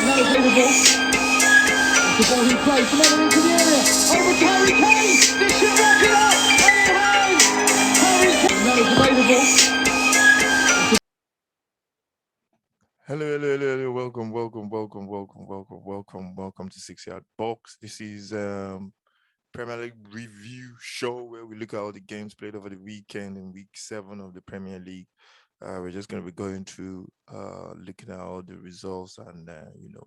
The ball in play, Semedo into the area, over to Harry Kane, this should wrap it up, and it has! Harry Kane, now it's available. Hello. Welcome to 6 Yard Box. This is Premier League review show where we look at all the games played over the weekend in week 7 of the Premier League. We're just going to be going through looking at all the results and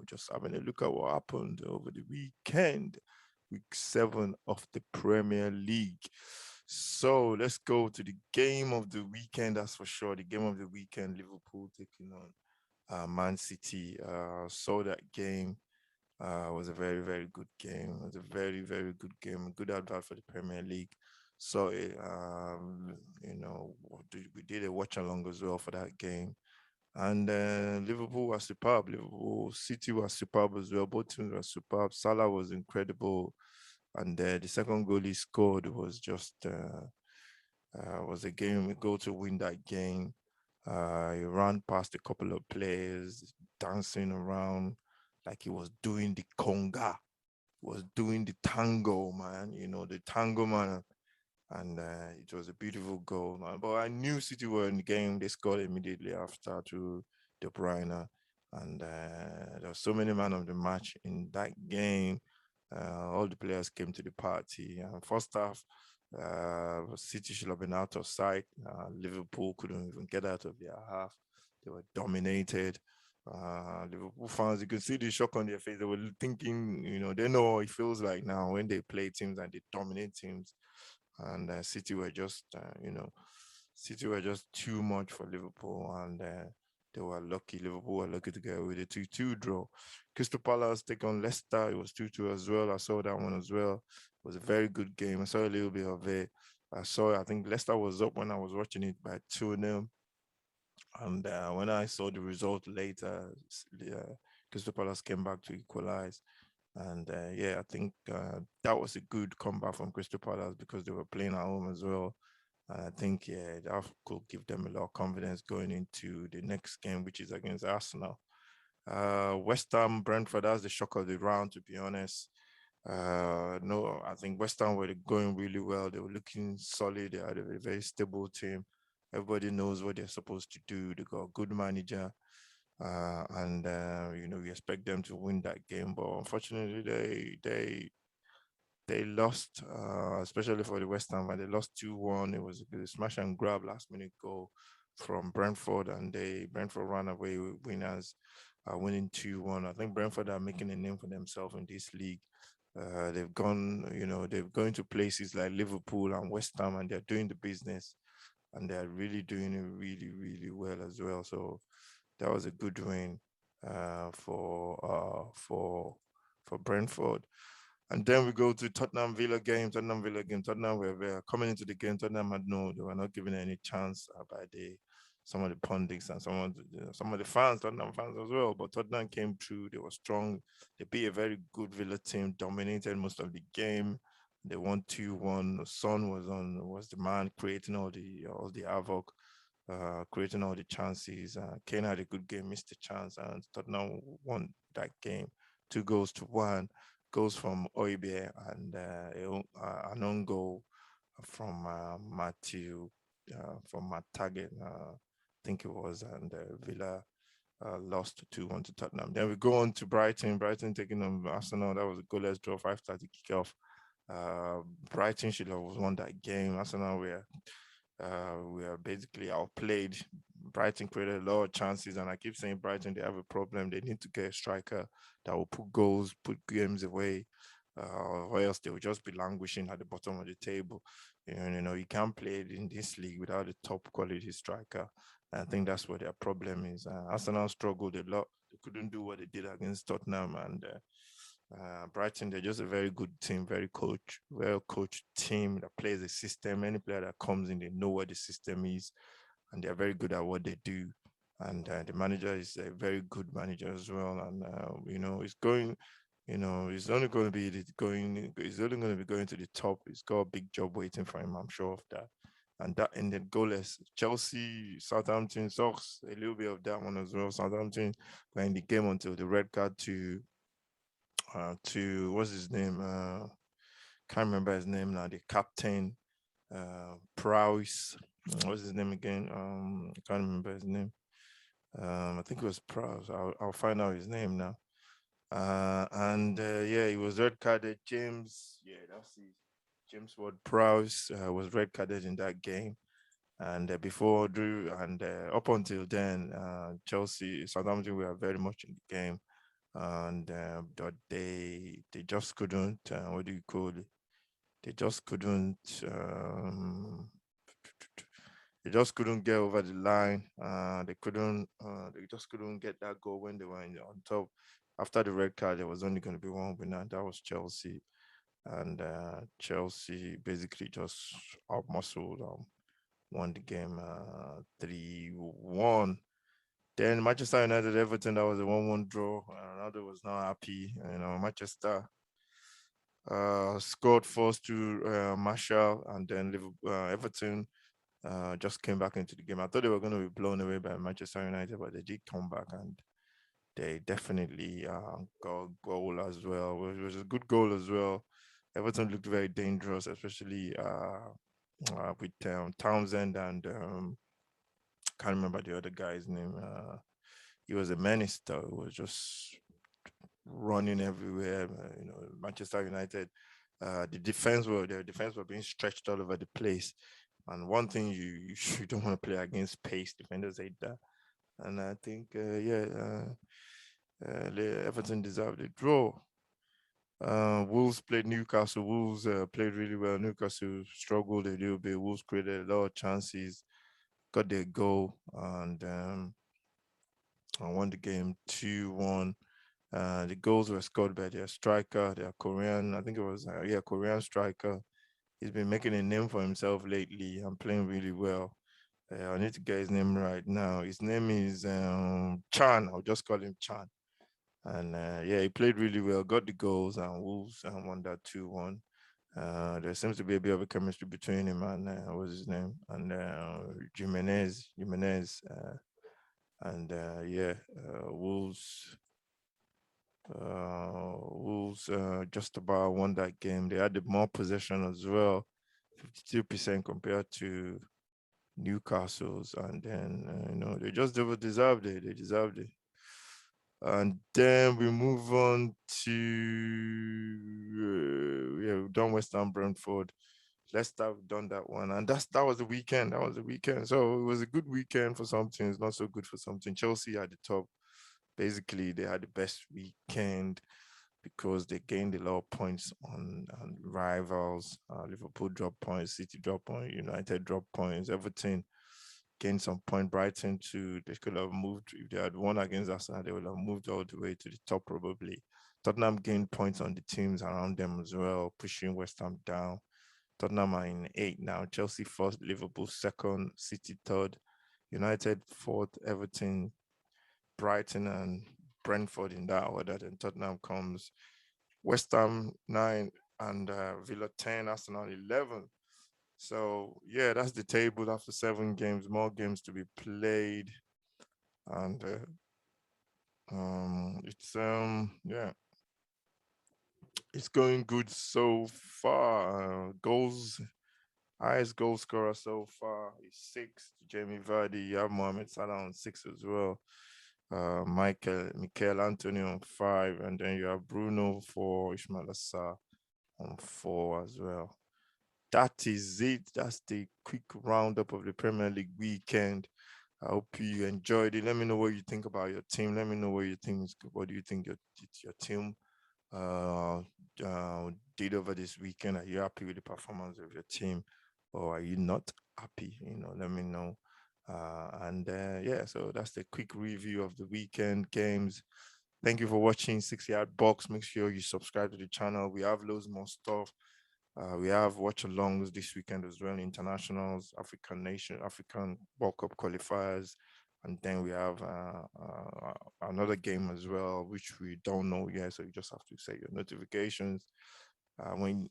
just having a look at what happened over the weekend, week 7 of the Premier League. So let's go to the game of the weekend. That's for sure. The game of the weekend, Liverpool taking on Man City. Saw that game. Was a very good game. It was a very good game. Good advert for the Premier League. So we did a watch along as well for that game. And Liverpool was superb. Liverpool City was superb as well. Both teams were superb. Salah was incredible, and the second goal he scored was just was a goal to win that game. He ran past a couple of players, dancing around like he was doing the conga, was doing the tango, man. You know, the tango man. And it was a beautiful goal, man. But I knew City were in the game. They scored immediately after to De Bruyne. And there were so many men of the match in that game. All the players came to the party. First half, City should have been out of sight. Liverpool couldn't even get out of their half. They were dominated. Liverpool fans, you could see the shock on their face. They were thinking, they know what it feels like now when they play teams and they dominate teams. And City were just too much for Liverpool, and they were lucky. Liverpool were lucky to get with a 2-2 draw. Crystal Palace take on Leicester. It was 2-2 as well. I saw that one as well. It was a very good game. I saw a little bit of it. I think Leicester was up when I was watching it by 2-0. And when I saw the result later, Crystal Palace came back to equalize. And I think that was a good comeback from Crystal Palace because they were playing at home as well. And I think, that could give them a lot of confidence going into the next game, which is against Arsenal. West Ham, Brentford, that's the shock of the round, to be honest. No, I think West Ham were going really well. They were looking solid. They had a very stable team. Everybody knows what they're supposed to do. They got a good manager. And we expect them to win that game, but unfortunately, they lost, especially for the West Ham, and they lost 2-1. It was a smash and grab last minute goal from Brentford, and Brentford ran away with winners, winning 2-1. I think Brentford are making a name for themselves in this league. They've gone to places like Liverpool and West Ham, and they're doing the business, and they're really doing it really well as well. So that was a good win for Brentford. And then we go to Tottenham Villa game. Tottenham were coming into the game. Tottenham had they were not given any chance by some of the pundits and some of the fans, Tottenham fans as well. But Tottenham came through. They were strong. They beat a very good Villa team, dominated most of the game. They won 2-1. Son was the man creating all the havoc, creating all the chances. Kane had a good game, missed a chance, and Tottenham won that game 2-1. Goals from Oibe and an own goal from Matthew, from Matt Taggart, I think it was, and Villa lost 2-1 to Tottenham. Then we go on to Brighton. Brighton taking on Arsenal. That was a goalless draw, 5:30 kickoff. Brighton should have won that game. Arsenal we are basically outplayed. Brighton created a lot of chances, and I keep saying Brighton, they have a problem. They need to get a striker that will put goals, put games away, or else they will just be languishing at the bottom of the table. You can't play in this league without a top quality striker. And I think that's what their problem is. Arsenal struggled a lot. They couldn't do what they did against Tottenham, and Brighton, they're just a very good team, well coached team that plays a system. Any player that comes in, they know what the system is, and they're very good at what they do. And the manager is a very good manager as well. And he's going, he's only going to be going. He's only going to be going to the top. He's got a big job waiting for him. I'm sure of that. and that ended goalless. Chelsea, Southampton, Sox, a little bit of that one as well. Southampton were in the game until the red card to what's his name? Can't remember his name now. The captain, Prowse. What's his name again? I can't remember his name. I think it was Prowse. I'll find out his name now. And yeah, he was red carded. James, yeah, that's it. James Ward Prowse was red carded in that game. And before Drew, and up until then, Chelsea, Southampton were very much in the game, and but they just couldn't. What do you call it? They just couldn't. They just couldn't get over the line. They couldn't. They just couldn't get that goal when they were on top. After the red card, there was only going to be one winner. That was Chelsea, and Chelsea basically just outmuscled, won the game 3-1. Then Manchester United, Everton, that was a 1-1 draw. Ronaldo was not happy. Manchester scored first to Marshall, and then Everton just came back into the game. I thought they were going to be blown away by Manchester United, but they did come back, and they definitely got a goal as well. It was a good goal as well. Everton looked very dangerous, especially with Townsend and can't remember the other guy's name. He was a menace, though. He was just running everywhere. Manchester United, their defense were being stretched all over the place. And one thing you don't want to play against pace defenders like that. And I think Everton deserved a draw. Wolves played Newcastle. Wolves played really well. Newcastle struggled a little bit. Wolves created a lot of chances, got their goal, and won the game 2-1. The goals were scored by their striker, their Korean, I think it was, Korean striker. He's been making a name for himself lately and playing really well. I need to get his name right now. His name is Chan. I'll just call him Chan. And yeah, he played really well, got the goals, and Wolves won that 2-1. There seems to be a bit of a chemistry between him and what's his name, and Jimenez, and yeah, Wolves just about won that game. They had the more possession as well, 52% compared to Newcastle's, and then they just deserved it. They deserved it. And then we move on to we've done West Ham Brentford. Leicester, we've done that one, and that was the weekend. That was the weekend. So it was a good weekend for some teams, not so good for something. Chelsea at the top. Basically, they had the best weekend because they gained a lot of points on rivals. Liverpool dropped points, City dropped points, United dropped points, Everton gained some point. Brighton too. They could have moved if they had won against Arsenal. They would have moved all the way to the top probably. Tottenham gained points on the teams around them as well, pushing West Ham down. Tottenham are in 8 now. Chelsea first, Liverpool second, City third, United fourth, Everton, Brighton, and Brentford in that order. Then Tottenham comes, West Ham 9, and Villa 10, Arsenal 11. So yeah, that's the table after 7 games. More games to be played, and it's yeah, it's going good so far. Highest goal scorer so far is 6. Jamie Vardy. You have Mohamed Salah on 6 as well. Michael Antonio on 5, and then you have Bruno for Ismail Assar on 4 as well. That is it. That's the quick roundup of the Premier League weekend. I hope you enjoyed it. Let me know what you think about your team. Let me know what you think. What do you think your team uh, did over this weekend? Are you happy with the performance of your team, or are you not happy? Let me know. And yeah, so that's the quick review of the weekend games. Thank you for watching 6 Yard Box. Make sure you subscribe to the channel. We have loads more stuff. We have watch alongs this weekend as well, internationals, African World Cup qualifiers, and then we have another game as well, which we don't know yet. So you just have to set your notifications. when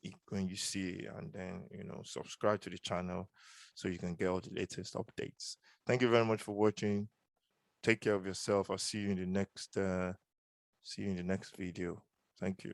you see it, and then subscribe to the channel so you can get all the latest updates. Thank you very much for watching. Take care of yourself. I'll see you in the next video. Thank you.